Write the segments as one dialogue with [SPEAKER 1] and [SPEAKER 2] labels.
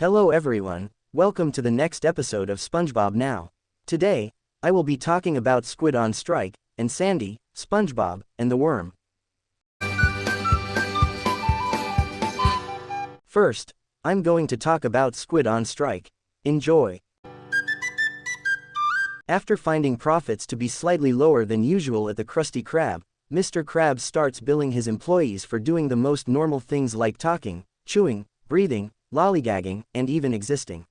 [SPEAKER 1] Hello everyone, welcome to the next episode of SpongeBob Now. Today, I will be talking about Squid on strike, and Sandy, SpongeBob, and the worm. First, I'm going to talk about Squid on strike. Enjoy. After finding profits to be slightly lower than usual at the Krusty Krab, Mr. Krabs starts billing his employees for doing the most normal things like talking, chewing, breathing, lollygagging, and even existing.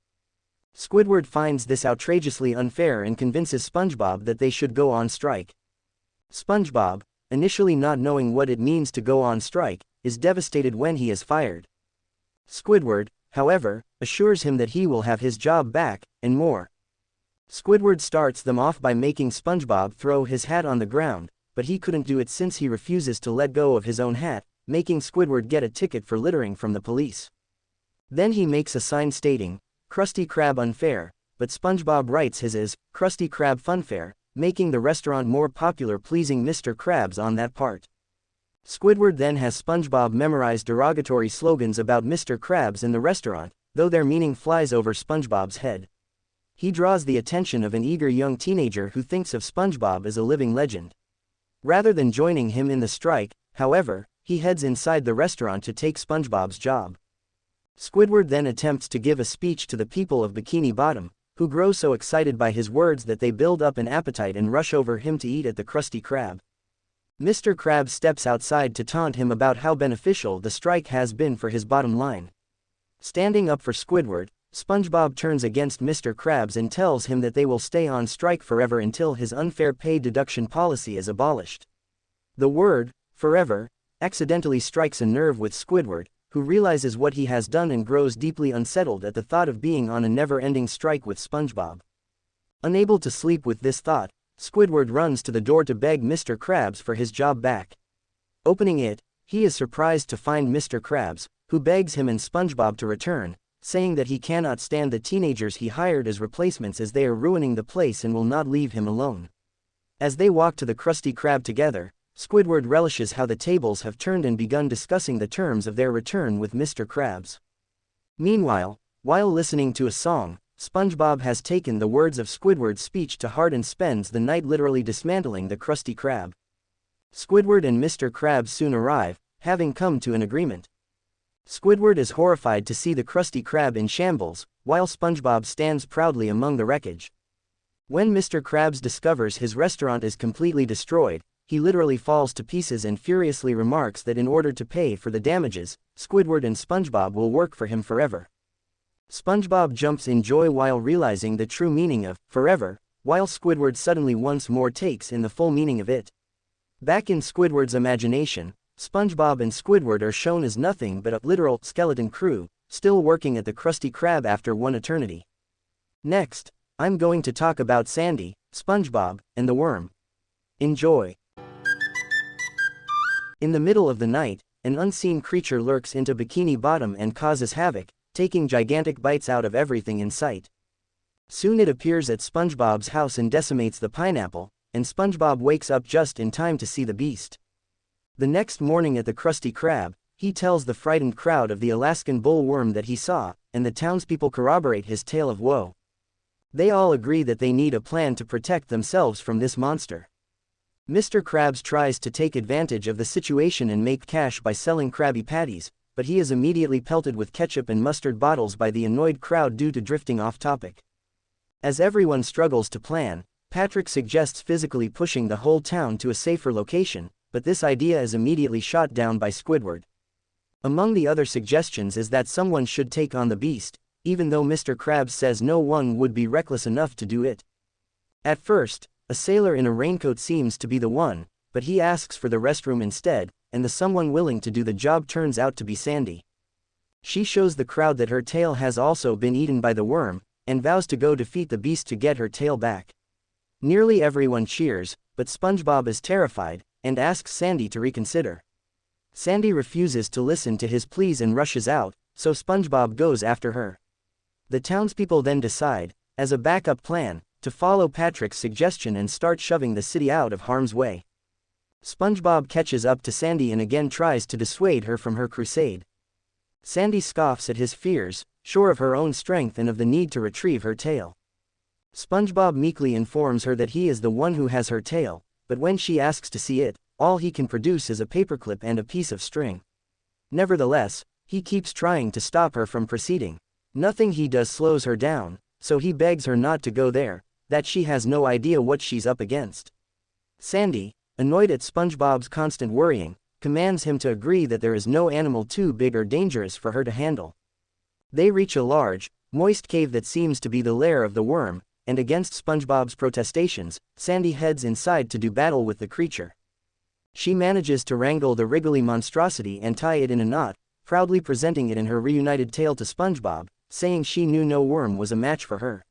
[SPEAKER 1] Squidward finds this outrageously unfair and convinces SpongeBob that they should go on strike. SpongeBob, initially not knowing what it means to go on strike, is devastated when he is fired. Squidward, however, assures him that he will have his job back, and more. Squidward starts them off by making SpongeBob throw his hat on the ground, but he couldn't do it since he refuses to let go of his own hat, making Squidward get a ticket for littering from the police. Then he makes a sign stating, Krusty Krab unfair, but SpongeBob writes his as, Krusty Krab funfair, making the restaurant more popular, pleasing Mr. Krabs on that part. Squidward then has SpongeBob memorize derogatory slogans about Mr. Krabs in the restaurant, though their meaning flies over SpongeBob's head. He draws the attention of an eager young teenager who thinks of SpongeBob as a living legend. Rather than joining him in the strike, however, he heads inside the restaurant to take SpongeBob's job. Squidward then attempts to give a speech to the people of Bikini Bottom, who grow so excited by his words that they build up an appetite and rush over him to eat at the Krusty Krab. Mr. Krabs steps outside to taunt him about how beneficial the strike has been for his bottom line. Standing up for Squidward, SpongeBob turns against Mr. Krabs and tells him that they will stay on strike forever until his unfair pay deduction policy is abolished. The word, forever, accidentally strikes a nerve with Squidward, who realizes what he has done and grows deeply unsettled at the thought of being on a never-ending strike with SpongeBob. Unable to sleep with this thought, Squidward runs to the door to beg Mr. Krabs for his job back. Opening it, he is surprised to find Mr. Krabs, who begs him and SpongeBob to return, saying that he cannot stand the teenagers he hired as replacements as they are ruining the place and will not leave him alone. As they walk to the Krusty Krab together, Squidward relishes how the tables have turned and begun discussing the terms of their return with Mr. Krabs. Meanwhile, while listening to a song, SpongeBob has taken the words of Squidward's speech to heart and spends the night literally dismantling the Krusty Krab. Squidward and Mr. Krabs soon arrive, having come to an agreement. Squidward is horrified to see the Krusty Krab in shambles, while SpongeBob stands proudly among the wreckage. When Mr. Krabs discovers his restaurant is completely destroyed, he literally falls to pieces and furiously remarks that in order to pay for the damages, Squidward and SpongeBob will work for him forever. SpongeBob jumps in joy while realizing the true meaning of forever, while Squidward suddenly once more takes in the full meaning of it. Back in Squidward's imagination, SpongeBob and Squidward are shown as nothing but a literal skeleton crew, still working at the Krusty Krab after one eternity. Next, I'm going to talk about Sandy, SpongeBob, and the worm. Enjoy. In the middle of the night, an unseen creature lurks into Bikini Bottom and causes havoc, taking gigantic bites out of everything in sight. Soon it appears at SpongeBob's house and decimates the pineapple, and SpongeBob wakes up just in time to see the beast. The next morning at the Krusty Krab, he tells the frightened crowd of the Alaskan bullworm that he saw, and the townspeople corroborate his tale of woe. They all agree that they need a plan to protect themselves from this monster. Mr. Krabs tries to take advantage of the situation and make cash by selling Krabby Patties, but he is immediately pelted with ketchup and mustard bottles by the annoyed crowd due to drifting off topic. As everyone struggles to plan, Patrick suggests physically pushing the whole town to a safer location, but this idea is immediately shot down by Squidward. Among the other suggestions is that someone should take on the beast, even though Mr. Krabs says no one would be reckless enough to do it. At first, a sailor in a raincoat seems to be the one, but he asks for the restroom instead, and the someone willing to do the job turns out to be Sandy. She shows the crowd that her tail has also been eaten by the worm, and vows to go defeat the beast to get her tail back. Nearly everyone cheers, but SpongeBob is terrified, and asks Sandy to reconsider. Sandy refuses to listen to his pleas and rushes out, so SpongeBob goes after her. The townspeople then decide, as a backup plan, to follow Patrick's suggestion and start shoving the city out of harm's way. SpongeBob catches up to Sandy and again tries to dissuade her from her crusade. Sandy scoffs at his fears, sure of her own strength and of the need to retrieve her tail. SpongeBob meekly informs her that he is the one who has her tail, but when she asks to see it, all he can produce is a paperclip and a piece of string. Nevertheless, he keeps trying to stop her from proceeding. Nothing he does slows her down, so he begs her not to go there, that she has no idea what she's up against. Sandy, annoyed at SpongeBob's constant worrying, commands him to agree that there is no animal too big or dangerous for her to handle. They reach a large, moist cave that seems to be the lair of the worm, and against SpongeBob's protestations, Sandy heads inside to do battle with the creature. She manages to wrangle the wriggly monstrosity and tie it in a knot, proudly presenting it in her reunited tail to SpongeBob, saying she knew no worm was a match for her.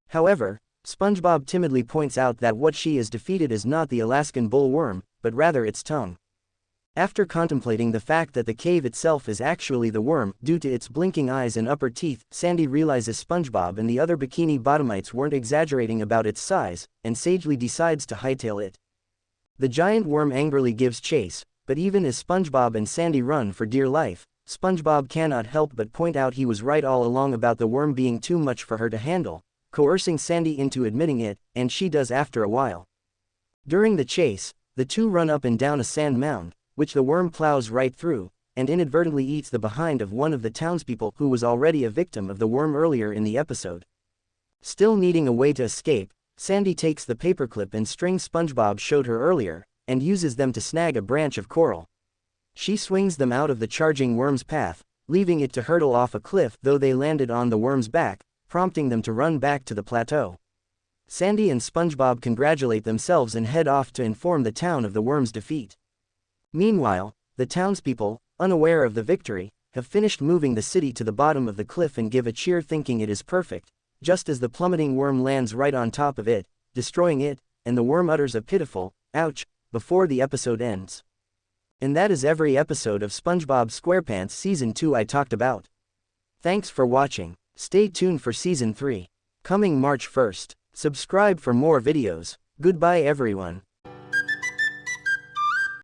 [SPEAKER 1] However, SpongeBob timidly points out that what she is defeated is not the Alaskan bullworm, but rather its tongue. After contemplating the fact that the cave itself is actually the worm due to its blinking eyes and upper teeth, Sandy realizes SpongeBob and the other Bikini Bottomites weren't exaggerating about its size, and sagely decides to hightail it. The giant worm angrily gives chase, but even as SpongeBob and Sandy run for dear life, SpongeBob cannot help but point out he was right all along about the worm being too much for her to handle, coercing Sandy into admitting it, and she does after a while. During the chase, the two run up and down a sand mound, which the worm plows right through, and inadvertently eats the behind of one of the townspeople who was already a victim of the worm earlier in the episode. Still needing a way to escape, Sandy takes the paperclip and string SpongeBob showed her earlier, and uses them to snag a branch of coral. She swings them out of the charging worm's path, leaving it to hurtle off a cliff, though they landed on the worm's back, prompting them to run back to the plateau. Sandy and SpongeBob congratulate themselves and head off to inform the town of the worm's defeat. Meanwhile, the townspeople, unaware of the victory, have finished moving the city to the bottom of the cliff and give a cheer thinking it is perfect, just as the plummeting worm lands right on top of it, destroying it, and the worm utters a pitiful, ouch, before the episode ends. And that is every episode of SpongeBob SquarePants Season 2 I talked about. Thanks for watching. Stay tuned for Season 3. Coming March 1st. Subscribe for more videos. Goodbye everyone.